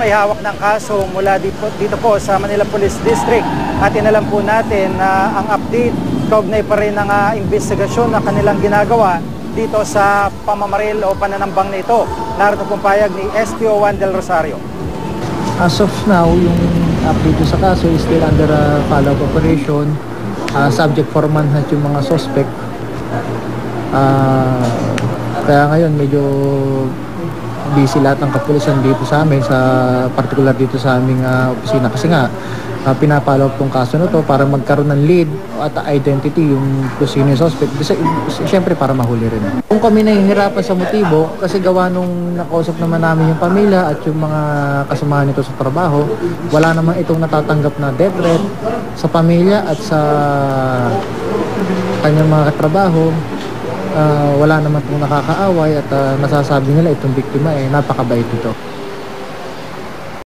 may hawak ng kaso mula dito po sa Manila Police District at inalam po natin na ang update kaugnay pa rin ng investigasyon na kanilang ginagawa dito sa pamamaril o pananambang na ito. Narito pong payag ni SPO Juan Del Rosario. As of now, yung update sa kaso is still under a follow-up operation. Subject for manhunt yung mga suspect. Kaya ngayon medyo busy lahat ng kapulisan dito sa amin, particular dito sa aming opisina kasi nga pinapalaw tong kaso na to para magkaroon ng lead at identity yung kung sino yung suspect. Siyempre para mahuli rin. Kung kami nahihirapan sa motibo kasi gawa nung nakausap naman namin yung pamilya at yung mga kasamahan nito sa trabaho, wala namang itong natatanggap na death threat sa pamilya at sa kanyang mga katrabaho. Wala naman itong nakakaaway at nasasabi nila itong biktima napakabait ito.